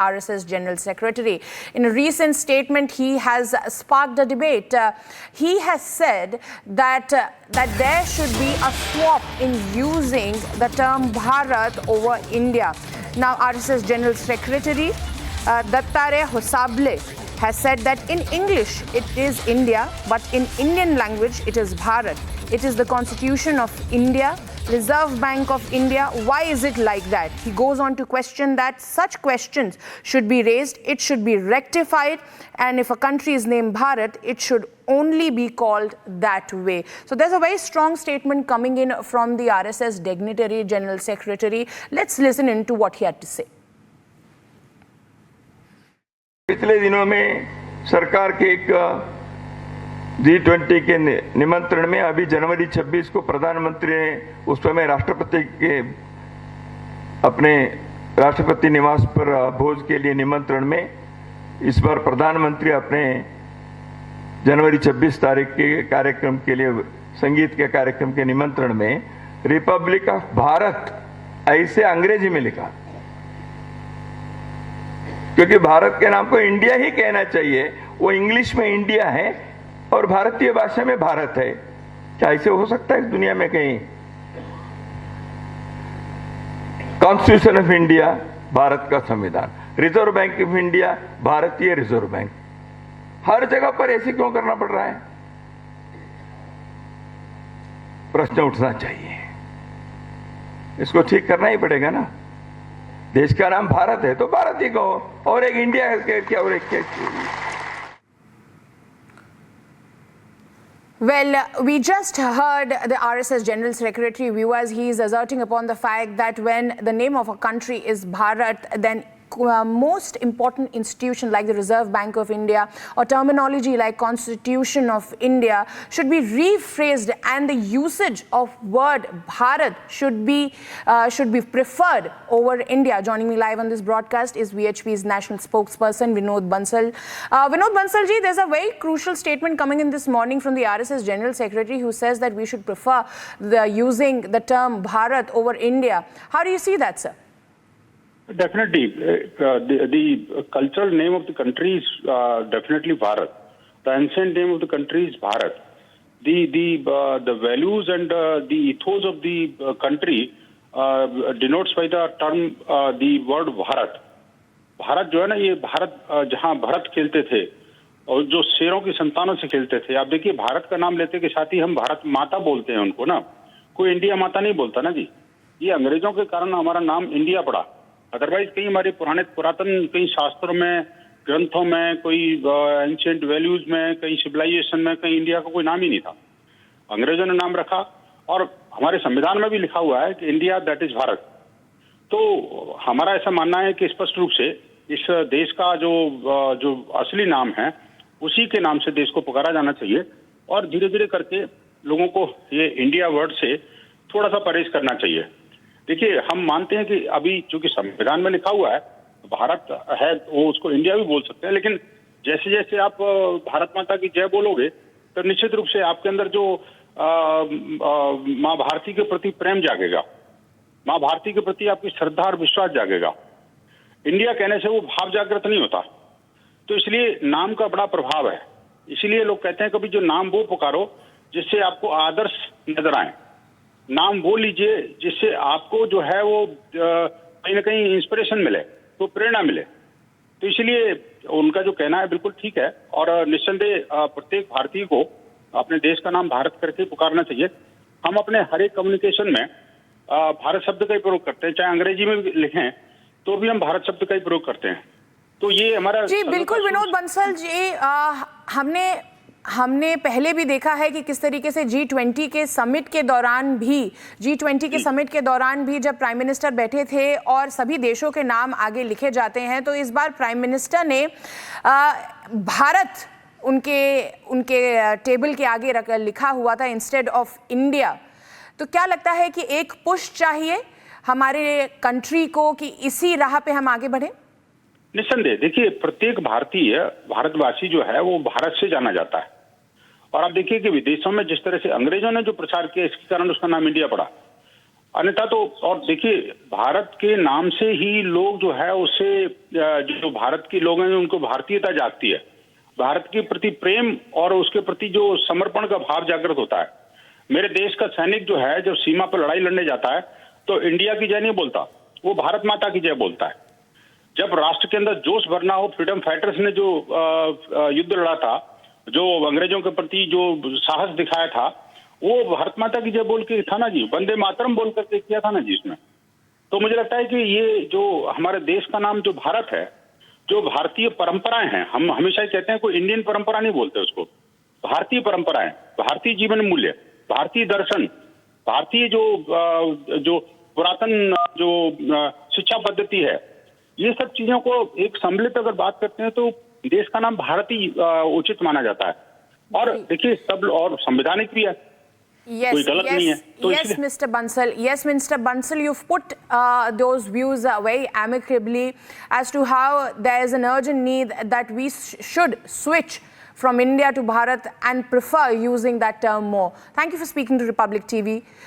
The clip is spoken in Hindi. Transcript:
RSS General Secretary. In a recent statement, he has sparked a debate. He has said that there should be a swap in using the term Bharat over India. Now, RSS General Secretary Dattare Hosable has said that in English it is India, but in Indian language it is Bharat. It is the Constitution of India, Reserve Bank of India. Why is it like that? He goes on to question that such questions should be raised, it should be rectified, and if a country is named Bharat, it should only be called that way. So there's a very strong statement coming in from the RSS Dignitary General Secretary. Let's listen into what he had to say. पिछले दिनों में सरकार के एक G20 के निमंत्रण में अभी जनवरी 26 को प्रधानमंत्री ने उस समय राष्ट्रपति के अपने राष्ट्रपति निवास पर भोज के लिए निमंत्रण में इस बार प्रधानमंत्री अपने जनवरी 26 तारीख के कार्यक्रम के लिए संगीत के कार्यक्रम के निमंत्रण में रिपब्लिक ऑफ भारत ऐसे अंग्रेजी में लिखा, क्योंकि भारत के नाम को इंडिया ही कहना चाहिए। वो इंग्लिश में इंडिया है और भारतीय भाषा में भारत है। क्या ऐसे हो सकता है इस दुनिया में कहीं? कॉन्स्टिट्यूशन ऑफ इंडिया भारत का संविधान, रिजर्व बैंक ऑफ इंडिया भारतीय रिजर्व बैंक, हर जगह पर ऐसे क्यों करना पड़ रहा है? प्रश्न उठना चाहिए, इसको ठीक करना ही पड़ेगा ना। देश का नाम भारत है तो भारत ही कहो, और एक इंडिया क्या और एक क्या? Well, we just heard the RSS General Secretary, viewers. He is asserting upon the fact that when the name of a country is Bharat, then most important institution like the Reserve Bank of India or terminology like Constitution of India should be rephrased, and the usage of word Bharat should be preferred over India. Joining me live on this broadcast is VHP's national spokesperson Vinod Bansal. Vinod Bansal ji, there's a very crucial statement coming in this morning from the RSS General Secretary who says that we should prefer using the term Bharat over India. How do you see that, sir? Definitely, the cultural name of the country is definitely Bharat. The ancient name of the country is Bharat. The values and the ethos of the country denotes by the term the word Bharat. Bharat जो है ना, ये भारत जहाँ भरत खेलते थे और जो शेरों की संतानों से खेलते थे। आप देखिए, भारत का नाम लेते के साथ ही हम भारत माता बोलते हैं उनको ना, कोई इंडिया माता नहीं बोलता ना जी। ये अंग्रेजों के कारण हमारा नाम इंडिया पड़ा। अदरवाइज कहीं हमारे पुरातन कहीं शास्त्रों में, ग्रंथों में, कोई एंशिएंट वैल्यूज में, कहीं सिविलाइजेशन में कहीं इंडिया का कोई नाम ही नहीं था। अंग्रेजों ने नाम रखा और हमारे संविधान में भी लिखा हुआ है कि इंडिया दैट इज भारत। तो हमारा ऐसा मानना है कि स्पष्ट रूप से इस देश का जो असली नाम है उसी के नाम से देश को पुकारा जाना चाहिए, और धीरे धीरे करके लोगों को ये इंडिया वर्ड से थोड़ा सा परहेज करना चाहिए। देखिए, हम मानते हैं कि अभी चूंकि संविधान में लिखा हुआ है भारत है, वो उसको इंडिया भी बोल सकते हैं, लेकिन जैसे जैसे आप भारत माता की जय बोलोगे तो निश्चित रूप से आपके अंदर जो माँ भारती के प्रति प्रेम जागेगा, माँ भारती के प्रति आपकी श्रद्धा और विश्वास जागेगा। इंडिया कहने से वो भाव जागृत नहीं होता, तो इसलिए नाम का बड़ा प्रभाव है। इसीलिए लोग कहते हैं कभी जो नाम वो पुकारो जिससे आपको आदर्श नजर आए, नाम वो लीजिए जिससे आपको जो है वो कहीं ना कहीं इंस्पिरेशन मिले, तो प्रेरणा मिले। तो इसलिए उनका जो कहना है बिल्कुल ठीक है, और निस्संदेह प्रत्येक भारतीय को अपने देश का नाम भारत करके पुकारना चाहिए। हम अपने हर एक कम्युनिकेशन में भारत शब्द का ही प्रयोग करते हैं, चाहे अंग्रेजी में भी लिखें तो भी हम भारत शब्द का ही प्रयोग करते हैं। तो ये हमारा जी बिल्कुल। विनोद बंसल जी, हमने पहले भी देखा है कि किस तरीके से G20 के समिट के दौरान भी जब प्राइम मिनिस्टर बैठे थे और सभी देशों के नाम आगे लिखे जाते हैं, तो इस बार प्राइम मिनिस्टर ने भारत उनके टेबल के आगे लिखा हुआ था इंस्टेड ऑफ इंडिया। तो क्या लगता है कि एक पुश चाहिए हमारे कंट्री को कि इसी राह पे हम आगे बढ़े? निस्संदेह देखिए, प्रत्येक भारतवासी जो है वो भारत से जाना जाता है, और आप देखिए कि विदेशों में जिस तरह से अंग्रेजों ने जो प्रचार किया इसके कारण उसका नाम इंडिया पड़ा। अन्यथा तो, और देखिए भारत के नाम से ही लोग जो है उससे जो भारत के लोग हैं उनको भारतीयता जागती है, भारत के प्रति प्रेम और उसके प्रति जो समर्पण का भाव जागृत होता है। मेरे देश का सैनिक जो है जब सीमा पर लड़ाई लड़ने जाता है तो इंडिया की जय नहीं बोलता, वो भारत माता की जय बोलता है। जब राष्ट्र के अंदर जोश भरना हो, फ्रीडम फाइटर्स ने जो युद्ध लड़ा था, जो अंग्रेजों के प्रति जो साहस दिखाया था, वो भारत माता की जय बोल के था ना जी, वंदे मातरम बोल करके किया था ना जी इसमें। तो मुझे लगता है कि ये जो हमारे देश का नाम जो भारत है, जो भारतीय परंपराएं हैं, हम हमेशा ही कहते हैं, कोई इंडियन परंपरा नहीं बोलते उसको, भारतीय परंपराएं, भारतीय जीवन मूल्य, भारतीय दर्शन, भारतीय जो पुरातन जो शिक्षा पद्धति है, ये सब चीजों को एक सम्मिलित अगर बात करते हैं तो देश का नाम भारत ही उचित माना जाता है। और देखिए सब और संवैधानिक भी है, कोई गलत नहीं है। तो yes, Mr. Bansal. Yes, Mr. Bansal, you've put those views very amicably as to how there is an urgent need that we should switch from India to Bharat and prefer using that term more. Thank you for speaking to Republic TV.